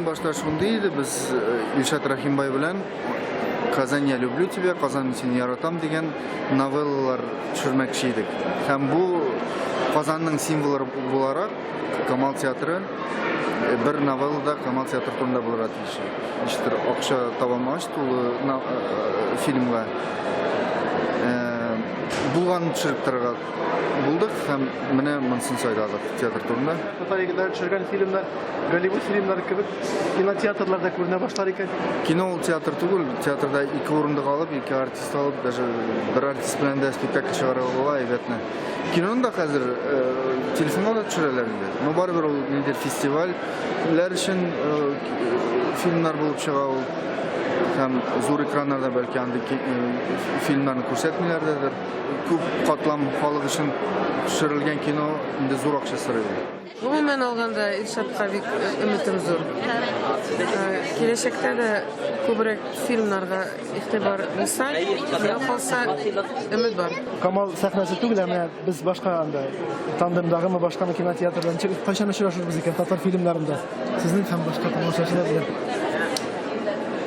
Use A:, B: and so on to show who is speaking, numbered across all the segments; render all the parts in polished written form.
A: Ең башта шундый иде, без Илшат Рахимбай белән «Казань, я люблю тебя», «Казан, сені яратам» деген новеллалар төшермәкче идек. Һәм бу Казанның символы буларак Камал театры бер новеллада Камал театры турында булырга тиеш. Ничектер акча табалмагач тулы фильмга булган төшереп торырга булдык һәм менә монысын сайладык театр турында.
B: Татарстанда төшергән фильмнар Голливуд фильмнары кебек кинотеатрларда күренә башлар икән.
A: Кино ул театр түгел, театрда ике урындык алып, ике артист алып, даже бер артист белән дә спектакль чыгарырга була, әйбәтне. Киноны да хәзер телефонга да төшерәләр инде. Но барыбер ул нидер фестивальләр өчен фильмнар булып чыга ул. Һәм зур экраннарда бәлки андый фильмнарны күрсәтмиләрдер. Күп катлам халык өчен төшерелгән кино инде зур акча сорый.
C: Гомумән алганда Илшатка бик өметем зур. Киләчәктә дә күбрәк фильмнарга игътибар булса, калса өмет бар.
B: Камал сәхнәсе түгел, менә без башка анда тандемдагы башка кинотеатрдан чыгып кайчан очрашырбыз икән татар фильмнарында. Сезнең һәм башка тамашачылар белән.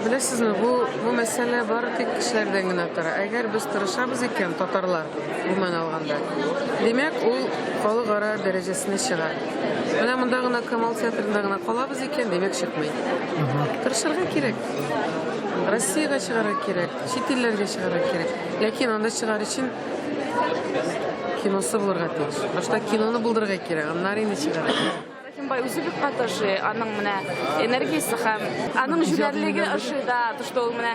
C: Беләсезме, бу мәсьәлә бары тик кешеләрдән генә тора. Әгәр без тырышабыз икән, татарлар, гомумән алганда, димәк, ул халыкара дәрәҗәсенә чыга. Менә монда гына Камал театрында гына калабыз икән, димәк чыкмый. Тырышырга кирәк. Россиягә чыгарга кирәк, чит илләргә чыгарга кирәк. Ләкин анда чыгар өчен киносы булырга тиеш. Башта киноны булдырырга кирәк, аннары инде чыгарга.
D: Рахимбай үзе бик катышы, аның менә энергиясе һәм аның җүләрлеге ошыда, то ул менә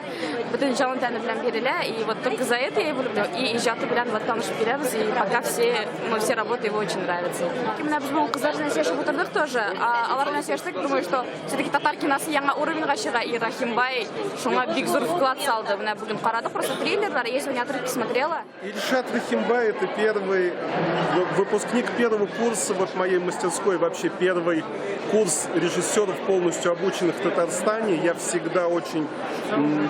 D: бөтен җан тәне белән бирелә, и вот только за это я его люблю, и иҗаты белән вот танышып бирәбез, и пока все работы его очень нравятся. Менә без бу кызлар белән сөйләшеп утырдык тоже, алар белән сөйләштек, думаю, что все-таки татар киносы яңа уровеньга чыга, и Рахимбай шуңа бик зур вклад салды. Менә бүген карадык, просто трейлерлар, я сегодня отрывки смотрела.
E: Ильшат Рахимбай — это первый выпускник первого курса вот моей мастерской, вообще первый курс режиссеров, полностью обученных в Татарстане. Я всегда очень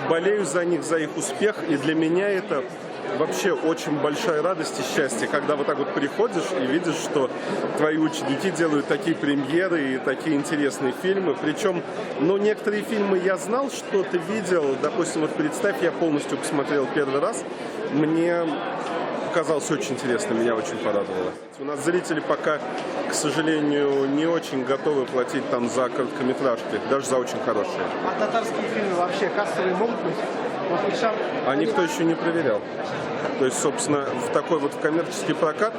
E: болею за них, за их успех. И для меня это вообще очень большая радость и счастье, когда вот так вот приходишь и видишь, что твои ученики делают такие премьеры и такие интересные фильмы. Причем, ну, некоторые фильмы я знал, что ты видел. Допустим, вот представь, я полностью посмотрел первый раз. Мне показалось очень интересно, меня очень порадовало. У нас зрители пока, к сожалению, не очень готовы платить там за короткометражки, даже за очень хорошие.
B: А татарские фильмы вообще кассовые могут быть?
E: А никто еще не проверял. То есть, собственно, в такой вот коммерческий прокат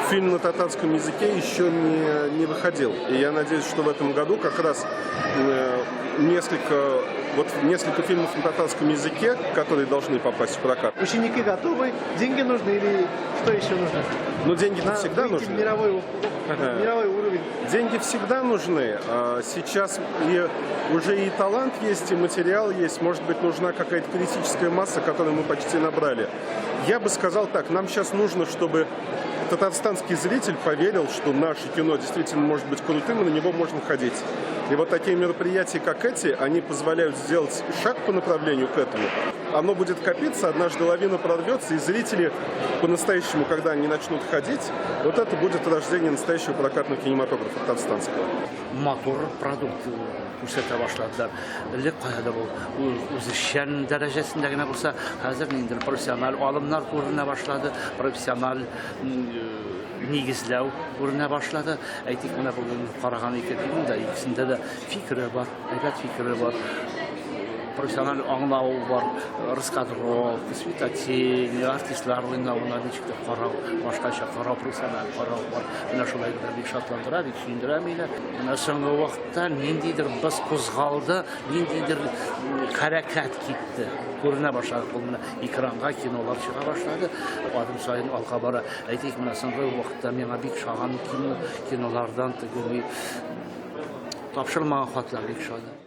E: фильм на татарском языке еще не выходил. И я надеюсь, что в этом году как раз несколько фильмов на татарском языке, которые должны попасть в прокат.
B: Ученики готовы, деньги нужны или что еще нужно?
E: Ну, деньги-то всегда нужны.
B: Мировой уровень.
E: Деньги всегда нужны. Сейчас уже и талант есть, и материал есть. Может быть, нужна какая-то критическая масса, которую мы почти набрали. Я бы сказал так, нам сейчас нужно, чтобы татарстанский зритель поверил, что наше кино действительно может быть крутым, и на него можно ходить. И вот такие мероприятия, как эти, они позволяют сделать шаг по направлению к этому. Оно будет копиться, однажды лавина прорвется, и зрители по-настоящему, когда они начнут ходить, вот это будет рождение настоящего прокатного кинематографа татарстанского.
F: Мотор продукт күрсәтә башладылар. Элек кайда бу үзешчән дәрәҗәсендә генә булса, хәзер инде профессиональ алымнар күренә башлады, профессиональ нигезләү күренә башлады. Әйтик, менә бүген караган ике фильмда икесендә дә фикере бар, әйбәт фикере бар. Профессиональ аңлау бар, раскадровка, светотень, артистлар уйнавына ничектер карау, башкача карау, профессиональ карау бар. Менә шулай бик шатландыра, бик сөендерә мине. Менә соңгы вакытта ниндидер без кузгалды, ниндидер хәрәкәт китте. Күренә башлады, бу менә экранга кинолар чыга башлады. Адым сайын алга бара. Әйтик, менә соңгы вакытта миңа бик шаган кинолардан тегелми тапшырылмаган хатлар бик шаган.